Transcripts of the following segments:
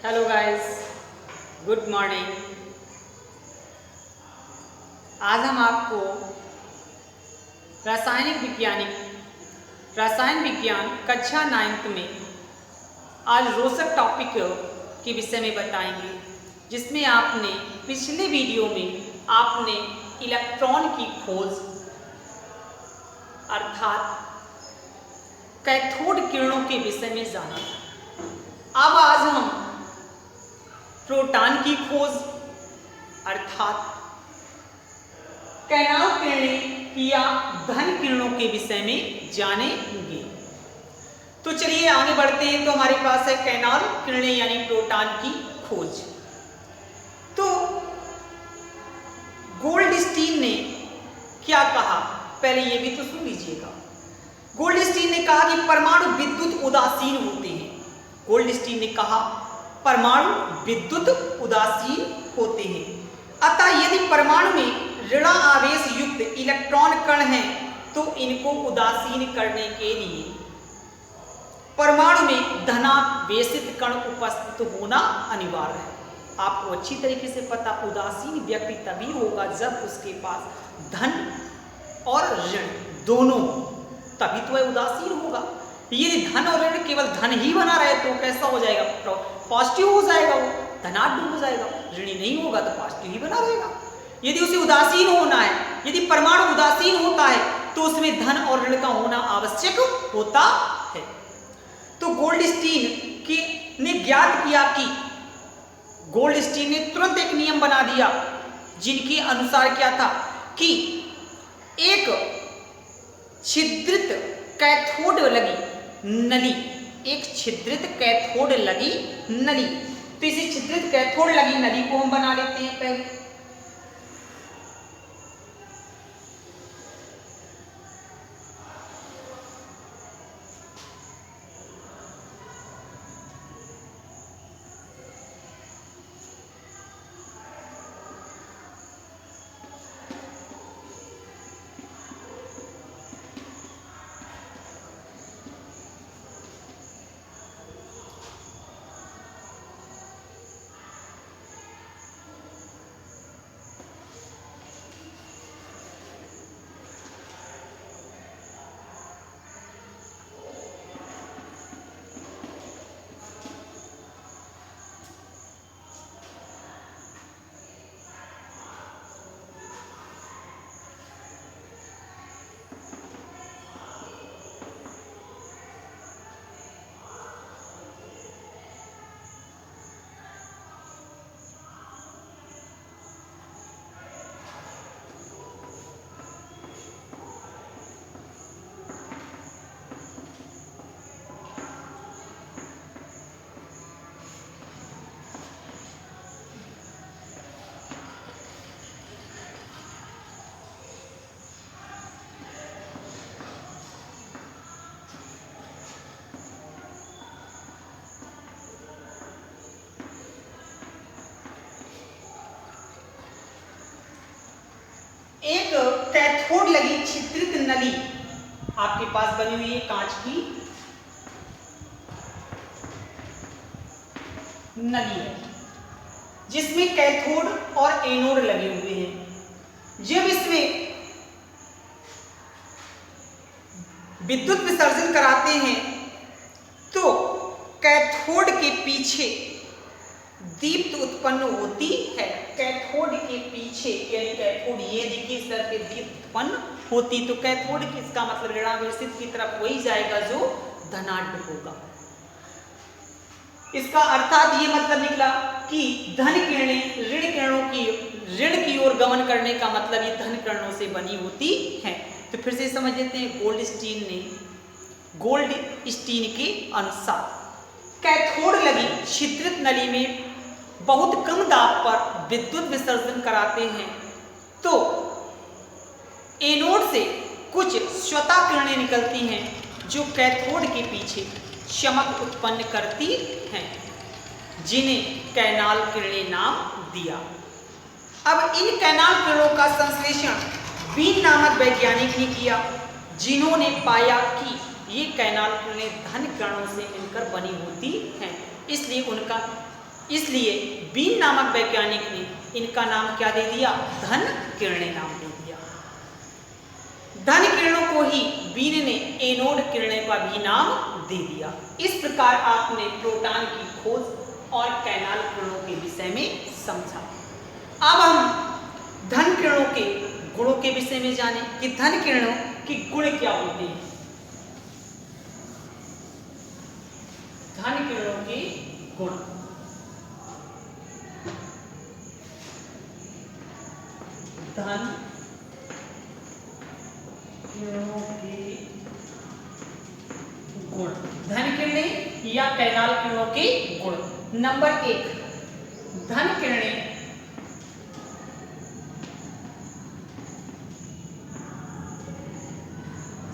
Hello guys, good morning. आज हम आपको रसायन विज्ञान कक्षा 9th में आज रोचक टॉपिक के विषय में बताएंगे, जिसमें आपने पिछले वीडियो में आपने इलेक्ट्रॉन की खोज अर्थात कैथोड किरणों के विषय में जाना था। अब आज हम प्रोटॉन की खोज अर्थात कैनाल किरणें या धन किरणों के विषय में जानेंगे। तो चलिए आगे बढ़ते हैं। तो हमारे पास है कैनाल किरणें यानी प्रोटॉन की खोज। तो गोल्डस्टीन ने क्या कहा, पहले ये भी तो सुन लीजिएगा। गोल्डस्टीन ने कहा कि परमाणु विद्युत उदासीन होते हैं। गोल्डस्टीन ने कहा परमाणु विद्युत उदासीन होते हैं, अतः यदि परमाणु में ऋण आवेश युक्त इलेक्ट्रॉन कण हैं तो इनको उदासीन करने के लिए परमाणु में धनावेशित कण उपस्थित होना अनिवार्य है। आपको अच्छी तरीके से पता, उदासीन व्यक्ति तभी होगा जब उसके पास धन और ऋण दोनों, तभी तो वह उदासीन होगा। यदि धन और ऋण केवल धन ही बना रहे तो कैसा हो जाएगा, पॉजिटिव हो जाएगा, वो धनात्मक हो जाएगा। ऋणी नहीं होगा तो पॉजिटिव ही बना रहेगा। यदि उसे उदासीन होना है, यदि परमाणु उदासीन होता है तो उसमें धन और ऋण का होना आवश्यक होता है। तो गोल्डस्टीन ने ज्ञात किया कि गोल्डस्टीन ने तुरंत एक नियम बना दिया, जिनके अनुसार क्या था कि एक छिद्रित कैथोड लगी नली, एक छिद्रित कैथोड लगी नली। तो इसी छिद्रित कैथोड लगी नली को हम बना लेते हैं पहले। एक कैथोड लगी छिद्रित नली आपके पास बनी हुई है, कांच की नली है, जिसमें कैथोड और एनोड लगे हुए हैं। जब इसमें विद्युत विसर्जन कराते हैं तो कैथोड के पीछे दीप्त उत्पन्न होती है। कैथोड के पीछे यानी कैथोड, ये देखिए इस तरह से दीप्त उत्पन्न होती, तो कैथोड किसका मतलब ऋणावेशित की तरफ वही जाएगा जो धनात्मक होगा। इसका अर्थात ये मतलब निकला कि धन किरणें ऋण की ओर गमन करने का मतलब ये धन किरणों से बनी होती है। तो फिर से समझ लेते हैं। गोल्डस्टीन के अनुसार कैथोड लगी छिद्रित नली में बहुत कम दाब पर विद्युत विसर्जन कराते हैं तो एनोड से कुछ स्वतः किरणें निकलती हैं जो कैथोड के पीछे चमक उत्पन्न करती हैं, जिन्हें कैनाल किरणें नाम दिया। अब इन कैनाल किरणों का संश्लेषण बीन नामक वैज्ञानिक ने किया, जिन्होंने पाया कि ये कैनाल किरणें धन किरणों से मिलकर बनी होती हैं, इसलिए उनका इसलिए बीन नामक वैज्ञानिक ने इनका नाम क्या दे दिया? धन किरणें नाम दे दिया। धन किरणों को ही बीन ने एनोड किरणें का भी नाम दे दिया। इस प्रकार आपने प्रोटॉन की खोज और कैनाल किरणों के विषय में समझा। अब हम धन किरणों के गुणों के विषय में जाने कि धन किरणों के गुण क्या होते हैं। धन किरणों के गुण, धन किरणों के गुण, धन किरणें या कैनाल किरणों के गुण। नंबर 1, धन किरणें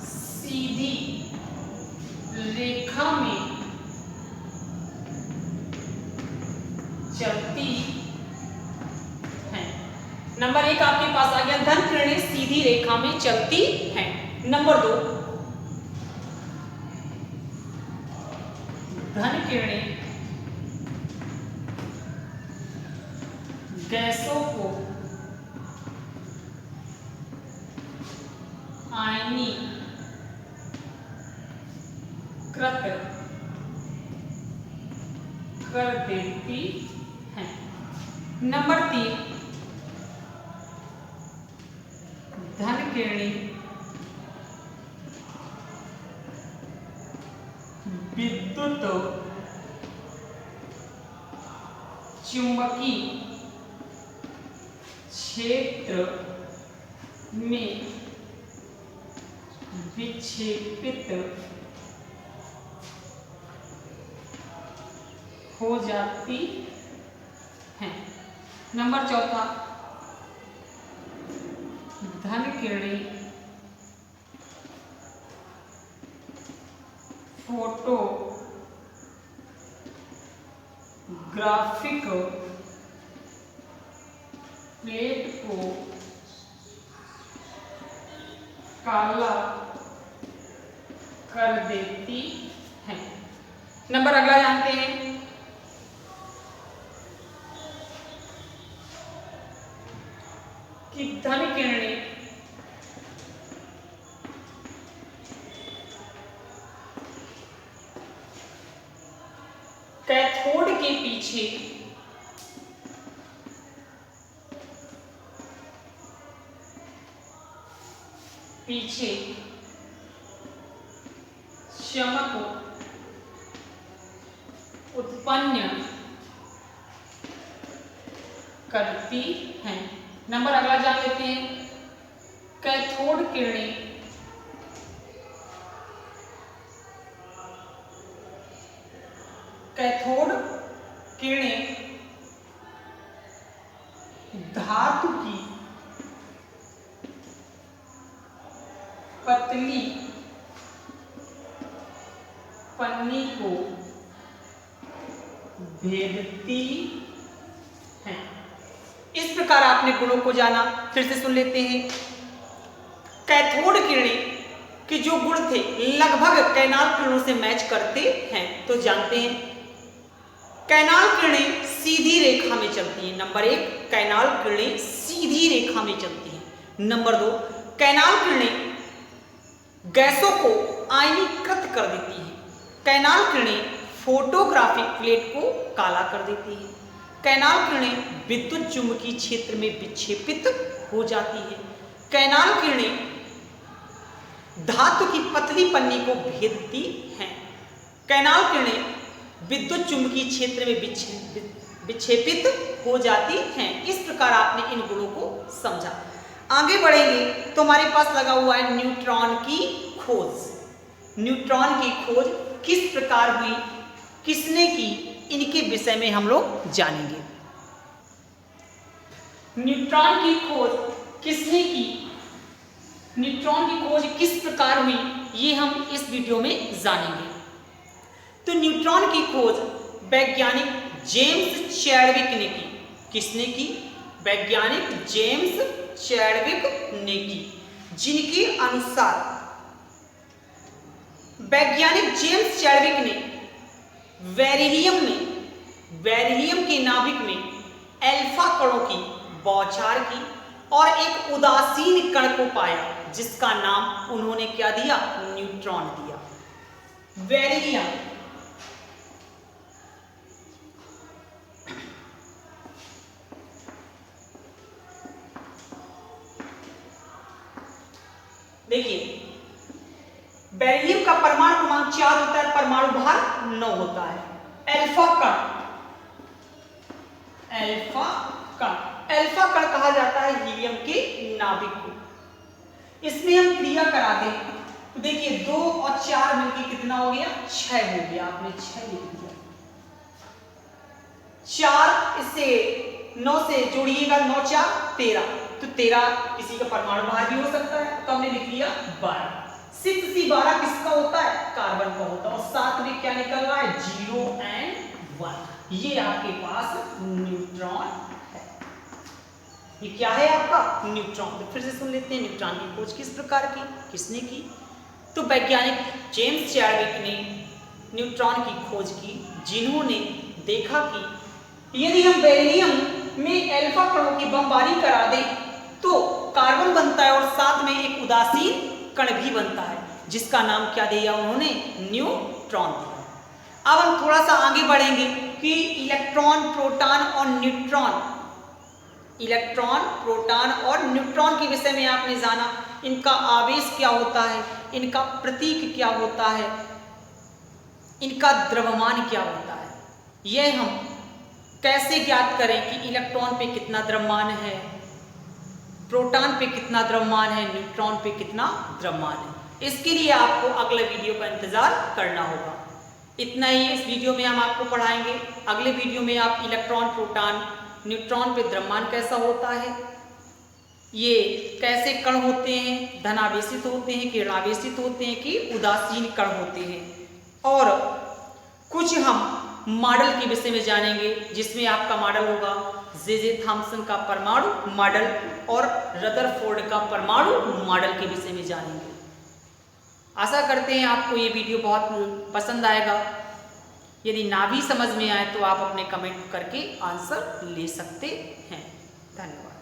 सीधी रेखा में चलती हैं। नंबर 1 आपके पास आ गया, धन किरणें सीधी रेखा में चलती हैं। नंबर 2, धन किरणें गैसों को आयनीकृत कर देती हैं। नंबर 3, धन किरणें विद्युत चुंबकीय क्षेत्र में विक्षेपित हो जाती हैं। नंबर 4, धन किरणें फोटोग्राफिक प्लेट को काला कर देती हैं। नंबर अगला जानते हैं, कि धन किरणें कैथोड के पीछे चमक उत्पन्न करती हैं। नंबर अगला जान लेते हैं, कैथोड किरणें धातु की पतली पन्नी को भेदती हैं। इस प्रकार आपने गुणों को जाना। फिर से सुन लेते हैं। कैथोड किरणें के जो गुण थे लगभग कैनाल किरणों से मैच करते हैं। तो जानते हैं, कैनाल किरणें सीधी रेखा में चलती हैं। नंबर 1, कैनाल किरणें सीधी रेखा में चलती हैं। नंबर 2, कैनाल किरणें गैसों को आयनीकृत कर देती हैं। कैनाल किरणें फोटोग्राफिक प्लेट को काला कर देती हैं। कैनाल किरणें विद्युत चुंबकीय क्षेत्र में विक्षेपित हो जाती है। कैनाल किरणें धातु की पतली पन्नी को भेदती हैं। कैनाल किरणें विद्युत चुंबकीय क्षेत्र में विक्षेपित हो जाती हैं। इस प्रकार आपने इन गुणों को समझा। आगे बढ़ेंगे तो हमारे पास लगा हुआ है न्यूट्रॉन की खोज। न्यूट्रॉन की खोज किस प्रकार हुई, किसने की, इनके विषय में हम लोग जानेंगे। न्यूट्रॉन की खोज किसने की, न्यूट्रॉन की खोज किस प्रकार हुई, ये हम इस वीडियो में जानेंगे। तो न्यूट्रॉन की खोज वैज्ञानिक जेम्स चैडविक ने की। किसने की? वैज्ञानिक जेम्स चैडविक ने की, जिनके अनुसार वैज्ञानिक जेम्स चैडविक ने बेरिलियम में बेरिलियम के नाभिक में अल्फा कणों की बौछार की और एक उदासीन कण को पाया, जिसका नाम उन्होंने क्या दिया? न्यूट्रॉन दिया। बेरिलियम देखिए, बेरिलियम का परमाणु क्रमांक 4 होता है, परमाणु भार 9 होता है। अल्फा कण कहा जाता है हीलियम के नाभिक को। इसमें हम क्रिया करा दें तो देखिए 2 और 4 मिलकर कितना हो गया? 6 हो गया। आपने 6 लिख दिया। 4 इससे 9 से जोड़िएगा, 9 4 13, तो 13 किसी का परमाणु भार भी हो सकता है, तो हमने लिख लिया 12। 6C12 किसका होता है? कार्बन का होता है। और साथ में क्या निकल रहा है? 0 और 1। ये आपके पास न्यूट्रॉन है। ये क्या है आपका? न्यूट्रॉन। तो फिर से सुन लेते हैं, न्यूट्रॉन की खोज किस प्रकार की, किसने की? तो वैज्ञानिक जेम्स चैडविक ने न्यूट्रॉन की खोज की, जिन्होंने देखा कि यदि हम बेरिलियम में अल्फा कणों की बमबारी करा दें तो कार्बन बनता है और साथ में एक उदासीन कण भी बनता है, जिसका नाम क्या दिया उन्होंने? न्यूट्रॉन दिया। अब हम थोड़ा सा आगे बढ़ेंगे कि इलेक्ट्रॉन, प्रोटॉन और न्यूट्रॉन के विषय में आपने जाना, इनका आवेश क्या होता है, इनका प्रतीक क्या होता है, इनका द्रव्यमान क्या होता है। यह हम कैसे ज्ञात करें कि इलेक्ट्रॉन पे कितना द्रव्यमान है, प्रोटॉन पे कितना द्रव्यमान है, न्यूट्रॉन पे कितना द्रव्यमान है। इसके लिए आपको अगले वीडियो का इंतजार करना होगा। इतना ही इस वीडियो में हम आपको पढ़ाएंगे। अगले वीडियो में आप इलेक्ट्रॉन, प्रोटॉन, न्यूट्रॉन पे द्रव्यमान कैसा होता है, ये कैसे कण होते हैं, धनावेशित होते हैं कि ऋणावेशित होते हैं कि उदासीन कण होते हैं, और कुछ हम मॉडल के विषय में जानेंगे, जिसमें आपका मॉडल होगा जे थॉम्सन का परमाणु मॉडल और रदरफोर्ड का परमाणु मॉडल के विषय में जानेंगे। आशा करते हैं आपको ये वीडियो बहुत पसंद आएगा। यदि ना भी समझ में आए तो आप अपने कमेंट करके आंसर ले सकते हैं। धन्यवाद।